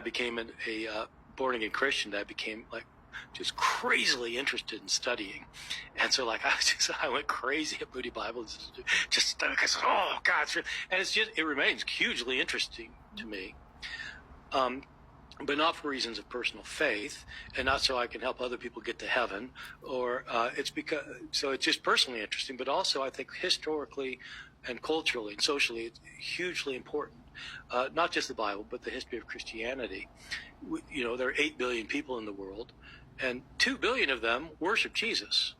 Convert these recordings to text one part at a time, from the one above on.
became a born-again Christian, that I became like just crazily interested in studying. And so like I went crazy at Moody Bible, just because, oh God, and it remains hugely interesting to me. But not for reasons of personal faith, and not so I can help other people get to heaven, or it's just personally interesting, but also I think historically and culturally and socially it's hugely important. Not just the Bible, but the history of Christianity. There are 8 billion people in the world, and 2 billion of them worship Jesus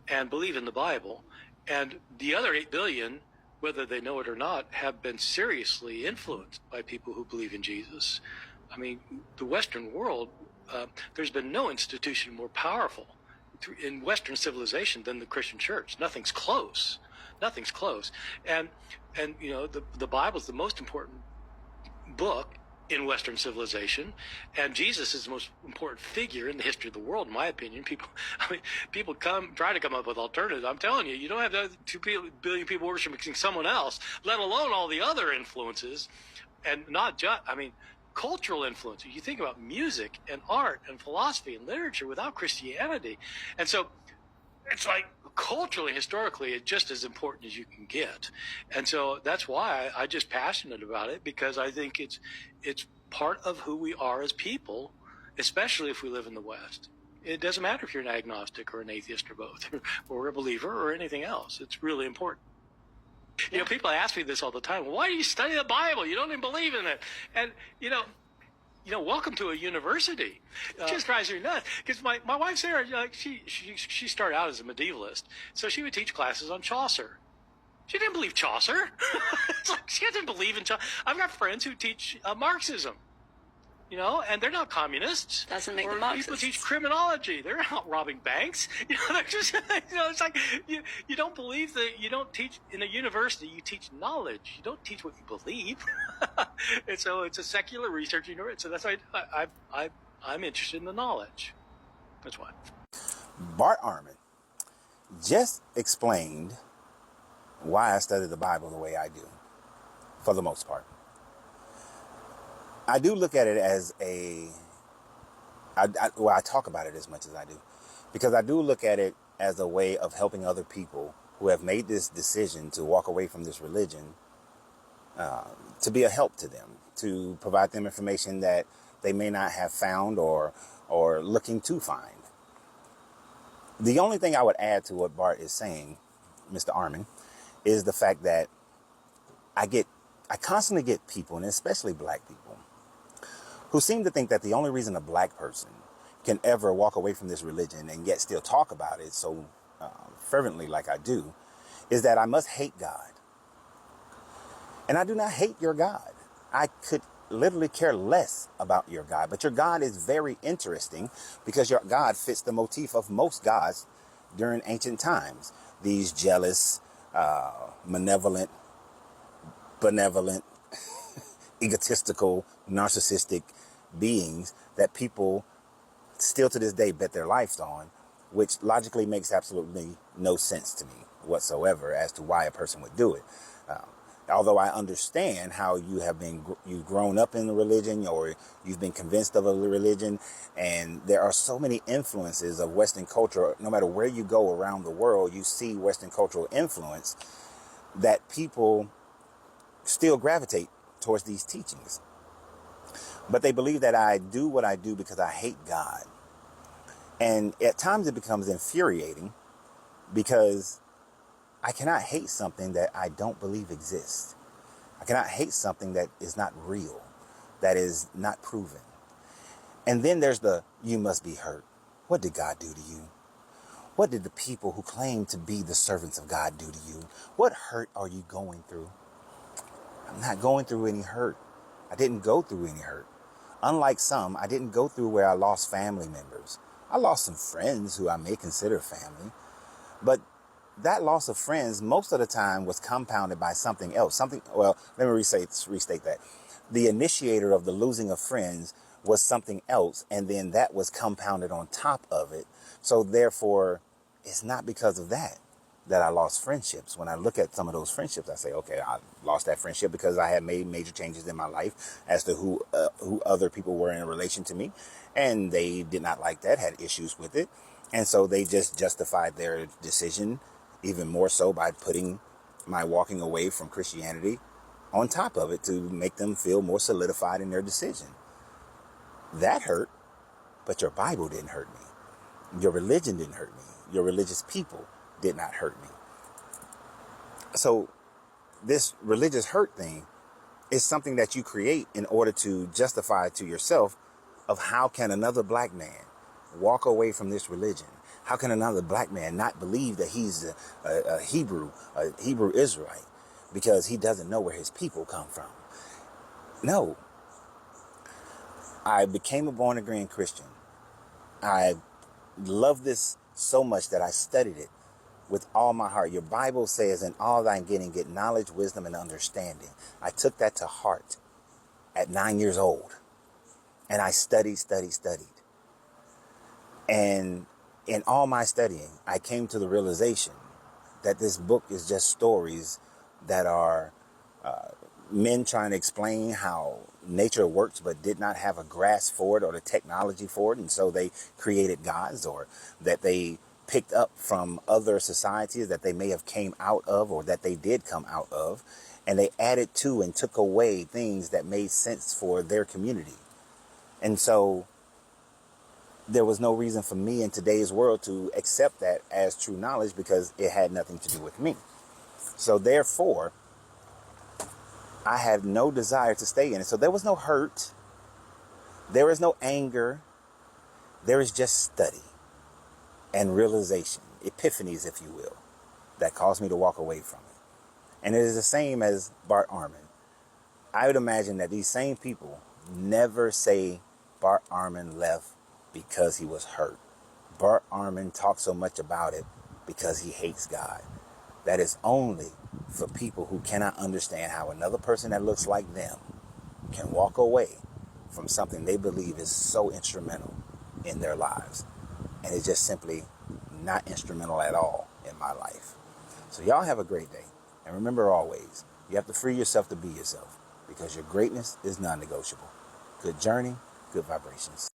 and believe in the Bible, and the other 8 billion, whether they know it or not, have been seriously influenced by people who believe in Jesus. I mean, the Western world, there's been no institution more powerful in Western civilization than the Christian church. Nothing's close. Nothing's close. And the Bible is the most important book in Western civilization, and Jesus is the most important figure in the history of the world, in my opinion. People try to come up with alternatives. I'm telling you, you don't have 2 billion people worshiping someone else, let alone all the other influences, and not just, cultural influence. You think about music and art and philosophy and literature without Christianity. And so it's like culturally, historically, it's just as important as you can get. And so that's why I'm just passionate about it, because I think it's part of who we are as people, especially if we live in the West. It doesn't matter if you're an agnostic or an atheist or both, or a believer or anything else. It's really important. People ask me this all the time. Why do you study the Bible? You don't even believe in it. And, welcome to a university. It just drives me nuts. Because my wife, Sarah, she started out as a medievalist. So she would teach classes on Chaucer. She didn't believe Chaucer. It's like she didn't believe in Chaucer. I've got friends who teach Marxism. And they're not communists. Doesn't make them Marxists. People teach criminology. They're not robbing banks. They're just, it's like you don't believe that. You don't teach in a university. You teach knowledge. You don't teach what you believe. And so it's a secular research university. So that's why I'm interested in the knowledge. That's why. Bart Ehrman just explained why I study the Bible the way I do, for the most part. I do look at it as I talk about it as much as I do, because I do look at it as a way of helping other people who have made this decision to walk away from this religion, to be a help to them, to provide them information that they may not have found or looking to find. The only thing I would add to what Bart is saying, Mr. Ehrman, is the fact that I constantly get people, and especially black people, who seem to think that the only reason a black person can ever walk away from this religion and yet still talk about it so fervently like I do, is that I must hate God. And I do not hate your God. I could literally care less about your God. But your God is very interesting, because your God fits the motif of most gods during ancient times. These jealous, benevolent, egotistical, narcissistic beings that people still to this day bet their lives on, which logically makes absolutely no sense to me whatsoever as to why a person would do it. Although I understand how you've grown up in the religion, or you've been convinced of a religion, and there are so many influences of Western culture. No matter where you go around the world, you see Western cultural influence, that people still gravitate towards these teachings. But they believe that I do what I do because I hate God. And at times it becomes infuriating, because I cannot hate something that I don't believe exists. I cannot hate something that is not real, that is not proven. And then there's you must be hurt. What did God do to you? What did the people who claim to be the servants of God do to you? What hurt are you going through? I'm not going through any hurt. I didn't go through any hurt. Unlike some, I didn't go through where I lost family members. I lost some friends who I may consider family. But that loss of friends, most of the time, was compounded by something else. Let me restate that. The initiator of the losing of friends was something else, and then that was compounded on top of it. So therefore, it's not because of that. that I lost friendships. When I look at some of those friendships, I say, okay, I lost that friendship because I had made major changes in my life as to who other people were in relation to me. And they did not like that, had issues with it. And so they just justified their decision even more so by putting my walking away from Christianity on top of it to make them feel more solidified in their decision. That hurt, but your Bible didn't hurt me. Your religion didn't hurt me. Your religious people did not hurt me. So this religious hurt thing is something that you create in order to justify to yourself of how can another black man walk away from this religion? How can another black man not believe that he's a Hebrew Israelite because he doesn't know where his people come from? No. I became a born again Christian. I love this so much that I studied it with all my heart. Your Bible says, in all thine getting, get knowledge, wisdom, and understanding. I took that to heart at 9 years old. And I studied. And in all my studying, I came to the realization that this book is just stories that are men trying to explain how nature works, but did not have a grasp for it or the technology for it. And so they created gods, or that they picked up from other societies that they may have came out of, or that they did come out of. And they added to and took away things that made sense for their community. And so there was no reason for me in today's world to accept that as true knowledge because it had nothing to do with me. So therefore, I had no desire to stay in it. So there was no hurt. There is no anger. There is just study and realization, epiphanies, if you will, that caused me to walk away from it. And it is the same as Bart Ehrman. I would imagine that these same people never say Bart Ehrman left because he was hurt. Bart Ehrman talks so much about it because he hates God. That is only for people who cannot understand how another person that looks like them can walk away from something they believe is so instrumental in their lives. And it's just simply not instrumental at all in my life. So y'all have a great day. And remember always, you have to free yourself to be yourself because your greatness is non-negotiable. Good journey, good vibrations.